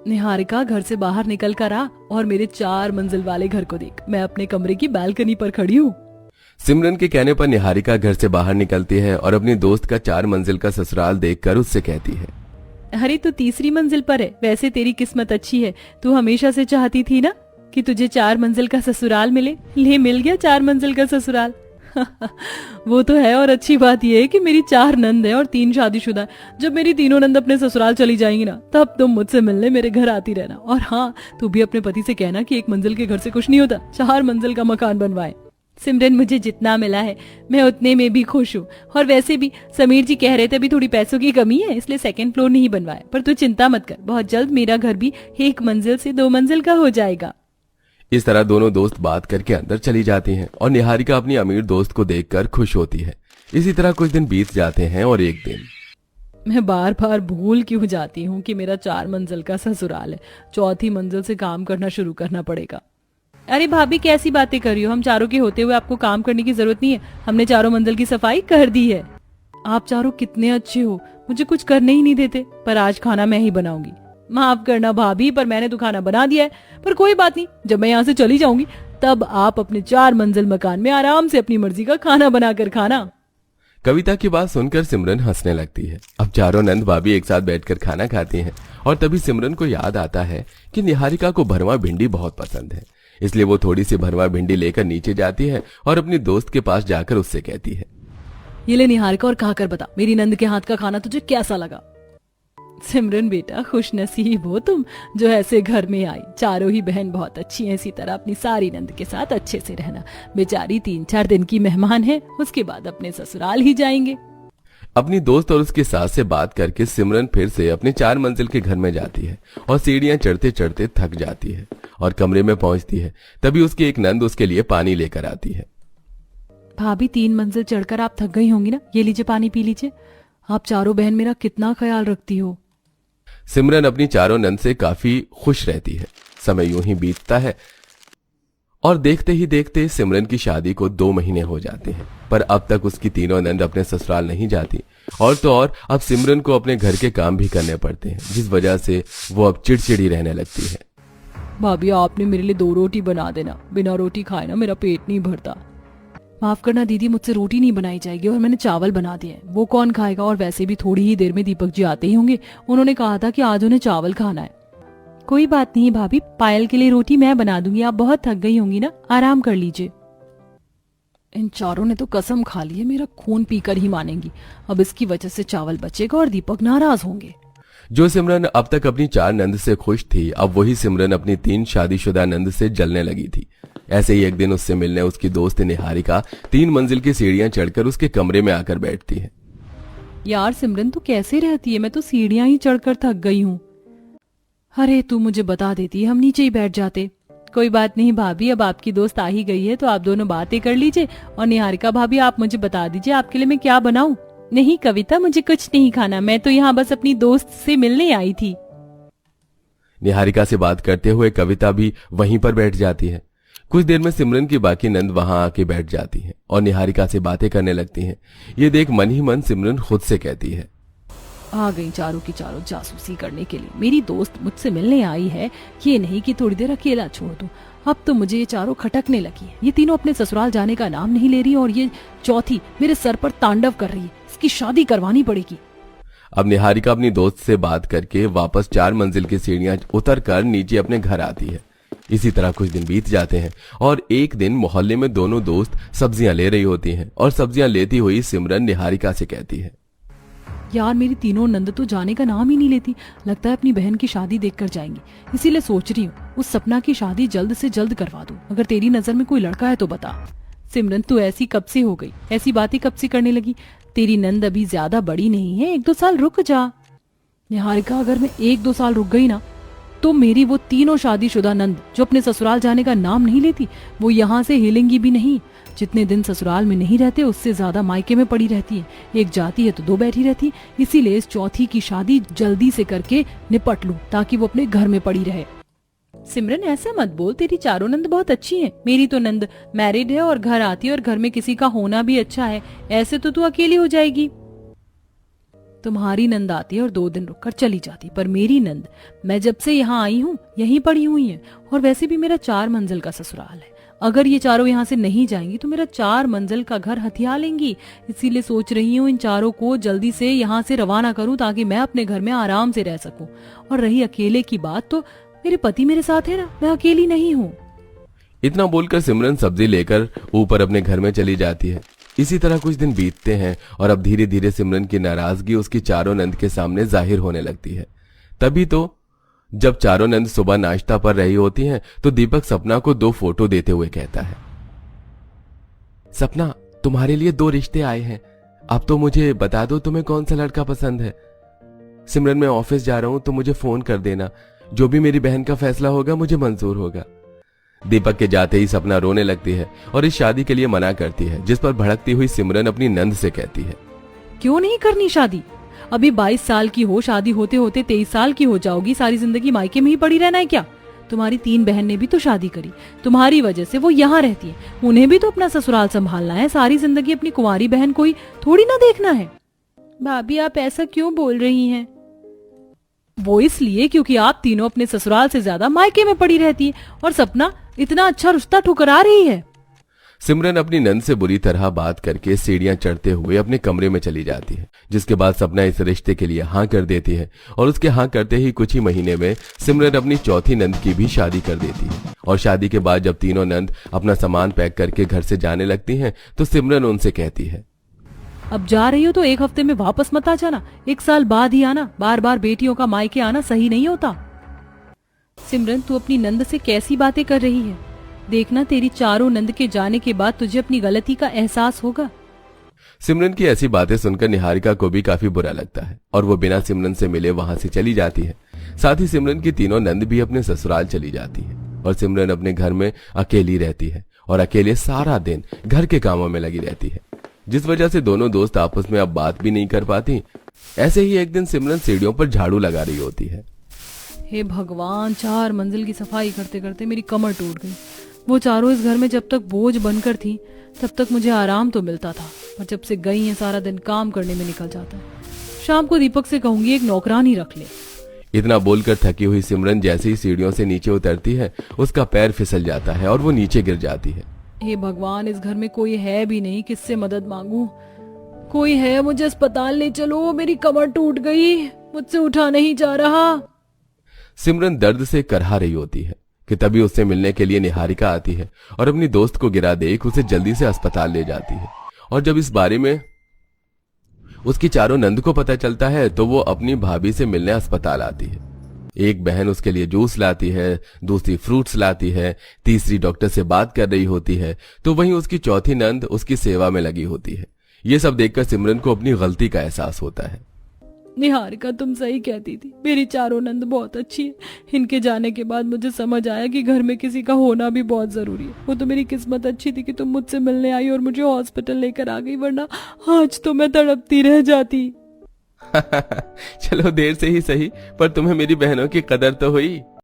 निहारिका घर से बाहर निकल कर आ और मेरे 4 मंजिल वाले घर को देख। मैं अपने कमरे की बालकनी पर खड़ी हूँ। सिमरन के कहने पर निहारिका घर से बाहर निकलती है और अपनी दोस्त का 4 मंजिल का ससुराल देखकर उससे कहती है, अरे तू तीसरी मंजिल पर है। वैसे तेरी किस्मत अच्छी है, तू हमेशा से चाहती थी ना कि तुझे 4 मंजिल का ससुराल मिले। ले मिल गया 4 मंजिल का ससुराल। वो तो है, और अच्छी बात यह है कि मेरी 4 नंद है और 3 शादीशुदा। जब मेरी तीनों नंद अपने ससुराल चली जाएंगी ना, तब तुम मुझसे मिलने मेरे घर आती रहना। और हाँ, तू भी अपने पति से कहना कि 1 मंजिल के घर से कुछ नहीं होता, 4 मंजिल का मकान बनवाए। सिमरन, मुझे जितना मिला है मैं उतने में भी खुश हूँ। और वैसे भी समीर जी कह रहे थे अभी थोड़ी पैसों की कमी है, इसलिए 2nd फ्लोर नहीं बनवाया। पर तू चिंता मत कर, बहुत जल्द मेरा घर भी 1 मंजिल से 2 मंजिल का हो जाएगा। इस तरह दोनों दोस्त बात करके अंदर चली जाती हैं और निहारिका अपनी अमीर दोस्त को देखकर खुश होती है। इसी तरह कुछ दिन बीत जाते हैं और एक दिन, मैं बार बार भूल क्यों जाती हूँ कि मेरा 4 मंजिल का ससुराल है। 4थी मंजिल से काम करना शुरू करना पड़ेगा। अरे भाभी, कैसी बातें कर रही हो? हम चारों के होते हुए आपको काम करने की जरूरत नहीं है। हमने 4 मंजिल की सफाई कर दी है। आप चारों कितने अच्छे हो, मुझे कुछ करने ही नहीं देते। पर आज खाना मैं ही बनाऊंगी। माफ करना भाभी, पर मैंने तो खाना बना दिया है। पर कोई बात नहीं, जब मैं यहाँ से चली जाऊंगी तब आप अपने 4 मंजिल मकान में आराम से अपनी मर्जी का खाना बनाकर खाना। कविता की बात सुनकर सिमरन हंसने लगती है। अब चारों नंद भाभी एक साथ बैठकर खाना खाती हैं और तभी सिमरन को याद आता है कि निहारिका को भरवा भिंडी बहुत पसंद है। इसलिए वो थोड़ी सी भरवा भिंडी लेकर नीचे जाती है और अपनी दोस्त के पास जाकर उससे कहती है, ये ले निहारिका, और खाकर बता मेरी नंद के हाथ का खाना तुझे कैसा लगा। सिमरन बेटा, खुश नसीब हो तुम जो ऐसे घर में आई। चारों ही बहन बहुत अच्छी हैं। इसी तरह अपनी सारी नंद के साथ अच्छे से रहना। बेचारी 3-4 दिन की मेहमान है, उसके बाद अपने ससुराल ही जाएंगे। अपनी दोस्त और उसकी सास से बात करके सिमरन फिर से अपने 4 मंजिल के घर में जाती है और सीढ़ियां चढ़ते चढ़ते थक जाती है और कमरे में पहुंचती है। तभी उसकी एक नंद उसके लिए पानी लेकर आती है। भाभी, 3 मंजिल चढ़कर आप थक गई होंगी ना, ये लीजिए पानी पी लीजिए। आप चारों बहन मेरा कितना ख्याल रखती हो। सिमरन अपनी चारों नंद से काफी खुश रहती है। समय यूं ही बीतता है और देखते ही देखते सिमरन की शादी को 2 महीने हो जाते हैं। पर अब तक उसकी तीनों नंद अपने ससुराल नहीं जाती। और तो और अब सिमरन को अपने घर के काम भी करने पड़ते हैं, जिस वजह से वो अब चिड़चिड़ी रहने लगती है। भाभी, आपने मेरे लिए 2 रोटी बना देना। बिना रोटी खाए ना मेरा पेट नहीं भरता। माफ करना दीदी, मुझसे रोटी नहीं बनाई जाएगी और मैंने चावल बना दिए हैं। वो कौन खाएगा? और वैसे भी थोड़ी ही देर में दीपक जी आते ही होंगे। उन्होंने कहा था कि आज उन्हें चावल खाना है। कोई बात नहीं भाभी, पायल के लिए रोटी मैं बना दूंगी। आप बहुत थक गई होंगी ना, आराम कर लीजिए। इन चारों ने तो कसम खा ली है मेरा खून पीकर ही मानेंगी। अब इसकी वजह से चावल बचेगा और दीपक नाराज होंगे। जो सिमरन अब तक अपनी 4 नंद से खुश थी, अब वही सिमरन अपनी 3 शादीशुदा नंद से जलने लगी थी। ऐसे ही एक दिन उससे मिलने उसकी दोस्त निहारिका 3 मंजिल की सीढ़ियां चढ़कर उसके कमरे में आकर बैठती है। यार सिमरन, तू कैसे रहती है? मैं तो सीढ़ियां ही चढ़कर थक गई हूँ। अरे तू मुझे बता देती, हम नीचे ही बैठ जाते। कोई बात नहीं भाभी, अब आपकी दोस्त आ ही गई है तो आप दोनों बातें कर लीजिए। और निहारिका भाभी, आप मुझे बता दीजिए आपके लिए मैं क्या बनाऊं। नहीं कविता, मुझे कुछ नहीं खाना, मैं तो यहाँ बस अपनी दोस्त से मिलने आई थी। निहारिका से बात करते हुए कविता भी वहीं पर बैठ जाती है। कुछ देर में सिमरन की बाकी नंद वहां आके बैठ जाती हैं और निहारिका से बातें करने लगती हैं। ये देख मन ही मन सिमरन खुद से कहती है, आ गई चारों की चारों जासूसी करने के लिए। मेरी दोस्त मुझसे मिलने आई है, ये नहीं कि थोड़ी देर अकेला छोड़ दूं। अब तो मुझे ये चारों खटकने लगी है। ये तीनों अपने ससुराल जाने का नाम नहीं ले रही और ये चौथी मेरे सर पर तांडव कर रही है। इसकी शादी करवानी पड़ेगी। अब निहारिका अपनी दोस्त से बात करके वापस 4 मंजिल की सीढ़ियां उतर कर नीचे अपने घर आती है। इसी तरह कुछ दिन बीत जाते हैं और एक दिन मोहल्ले में दोनों दोस्त सब्जियां ले रही होती हैं और सब्जियां लेती हुई सिमरन निहारिका से कहती है, यार मेरी तीनों नंद तो जाने का नाम ही नहीं लेती। लगता है अपनी बहन की शादी देखकर जाएंगी। इसीलिए सोच रही हूँ उस सपना की शादी जल्द से जल्द करवा दूं। अगर तेरी नजर में कोई लड़का है तो बता। सिमरन, तू ऐसी कब से हो गई? ऐसी बातें कब से करने लगी? तेरी नंद अभी ज्यादा बड़ी नहीं है, 1-2 साल रुक जा। निहारिका, अगर मैं 1-2 साल रुक गई ना तो मेरी वो तीनों शादीशुदा नंद जो अपने ससुराल जाने का नाम नहीं लेती, वो यहाँ से हिलेंगी भी नहीं। जितने दिन ससुराल में नहीं रहते उससे ज्यादा मायके में पड़ी रहती है। एक जाती है तो 2 बैठी रहती। इसीलिए इस चौथी की शादी जल्दी से करके निपट लूं ताकि वो अपने घर में पड़ी रहे। सिमरन, ऐसा मत बोल, तेरी चारों नंद बहुत अच्छी हैं। मेरी तो नंद मैरिड है और घर आती है और घर में किसी का होना भी अच्छा है। ऐसे तो तू अकेली हो जाएगी। तुम्हारी नंद आती है और 2 दिन रुककर चली जाती, पर मेरी नंद, मैं जब से यहाँ आई हूँ यहीं पड़ी हुई है। और वैसे भी मेरा 4 मंजिल का ससुराल है। अगर ये चारों यहाँ से नहीं जाएंगी तो मेरा 4 मंजिल का घर हथिया लेंगी। इसीलिए सोच रही हूँ इन चारों को जल्दी से यहाँ से रवाना करूँ ताकि मैं अपने घर में आराम से रह सकूं। और रही अकेले की बात, तो मेरे पति मेरे साथ है ना, मैं अकेली नहीं हूँ। इतना बोलकर सिमरन सब्जी लेकर ऊपर अपने घर में चली जाती है। इसी तरह कुछ दिन बीतते हैं और अब धीरे धीरे सिमरन की नाराजगी उसकी चारों नंद के सामने जाहिर होने लगती है। तभी तो जब चारों नंद सुबह नाश्ता पर रही होती हैं तो दीपक सपना को 2 फोटो देते हुए कहता है, सपना, तुम्हारे लिए 2 रिश्ते आए हैं। अब तो मुझे बता दो तुम्हें कौन सा लड़का पसंद है। सिमरन, मैं ऑफिस जा रहा हूं तो मुझे फोन कर देना। जो भी मेरी बहन का फैसला होगा मुझे मंजूर होगा। दीपक के जाते ही सपना रोने लगती है और इस शादी के लिए मना करती है, जिस पर भड़कती हुई सिमरन अपनी नंद से कहती है, क्यों नहीं करनी शादी? अभी 22 साल की हो, शादी होते होते 23 साल की हो जाओगी। सारी जिंदगी मायके में ही पड़ी रहना है क्या? तुम्हारी 3 बहन ने भी तो शादी करी, तुम्हारी वजह से वो यहाँ रहती है। उन्हें भी तो अपना ससुराल संभालना है। सारी जिंदगी अपनी कुंवारी बहन को ही थोड़ी ना देखना है। भाभी, आप ऐसा क्यों बोल रही हैं? वो इसलिए क्योंकि आप तीनों अपने ससुराल से ज्यादा मायके में पड़ी रहती है और सपना इतना अच्छा रिश्ता ठुकरा रही है। सिमरन अपनी नंद से बुरी तरह बात करके सीढ़ियां चढ़ते हुए अपने कमरे में चली जाती है, जिसके बाद सपना इस रिश्ते के लिए हाँ कर देती है। और उसके हाँ करते ही कुछ ही महीने में सिमरन अपनी चौथी नंद की भी शादी कर देती है। और शादी के बाद जब तीनों नंद अपना सामान पैक करके घर से जाने लगती हैं तो सिमरन उनसे कहती है, अब जा रही हो तो 1 हफ्ते में वापस मत आ जाना, 1 साल बाद ही आना। बार बार बेटियों का मायके आना सही नहीं होता। सिमरन, तू अपनी नंद से कैसी बातें कर रही है? देखना, तेरी चारों नंद के जाने के बाद तुझे अपनी गलती का एहसास होगा। सिमरन की ऐसी बातें सुनकर निहारिका को भी काफी बुरा लगता है और वो बिना सिमरन से मिले वहां से चली जाती है। साथ ही सिमरन की तीनों नंद भी अपने ससुराल चली जाती है और सिमरन अपने घर में अकेली रहती है और अकेले सारा दिन घर के कामों में लगी रहती है, जिस वजह से दोनों दोस्त आपस में अब बात भी नहीं कर पाती। ऐसे ही एक दिन सिमरन सीढ़ियों पर झाड़ू लगा रही होती है। हे भगवान, 4 मंजिल की सफाई करते करते मेरी कमर टूट गई। वो चारों इस घर में जब तक बोझ बनकर थी तब तक मुझे आराम तो मिलता था, और जब से गई हैं सारा दिन काम करने में निकल जाता है। शाम को दीपक से कहूंगी एक नौकरानी रख ले। इतना बोलकर थकी हुई सिमरन जैसे ही सीढ़ियों से नीचे उतरती है उसका पैर फिसल जाता है और वो नीचे गिर जाती है। हे भगवान, इस घर में कोई है भी नहीं, किससे मदद मांगू? कोई है, मुझे अस्पताल ले चलो, मेरी कमर टूट गई, मुझसे उठा नहीं जा रहा। सिमरन दर्द से करहा रही होती है कि तभी उससे मिलने के लिए निहारिका आती है और अपनी दोस्त को गिरा देख उसे जल्दी से अस्पताल ले जाती है। और जब इस बारे में उसकी चारों नंद को पता चलता है तो वो अपनी भाभी से मिलने अस्पताल आती है। एक बहन उसके लिए जूस लाती है, दूसरी फ्रूट्स लाती है, तीसरी डॉक्टर से बात कर रही होती है, तो वहीं उसकी चौथी नंद उसकी सेवा में लगी होती है। ये सब देखकर सिमरन को अपनी गलती का एहसास होता है। निहारिका, तुम सही कहती थी, मेरी चारों नंद बहुत अच्छी है। इनके जाने के बाद मुझे समझ आया कि घर में किसी का होना भी बहुत जरूरी है। वो तो मेरी किस्मत अच्छी थी कि तुम मुझसे मिलने आई और मुझे हॉस्पिटल लेकर आ गई, वरना आज तो मैं तड़पती रह जाती। चलो, देर से ही सही, पर तुम्हें मेरी बहनों की कदर तो हुई।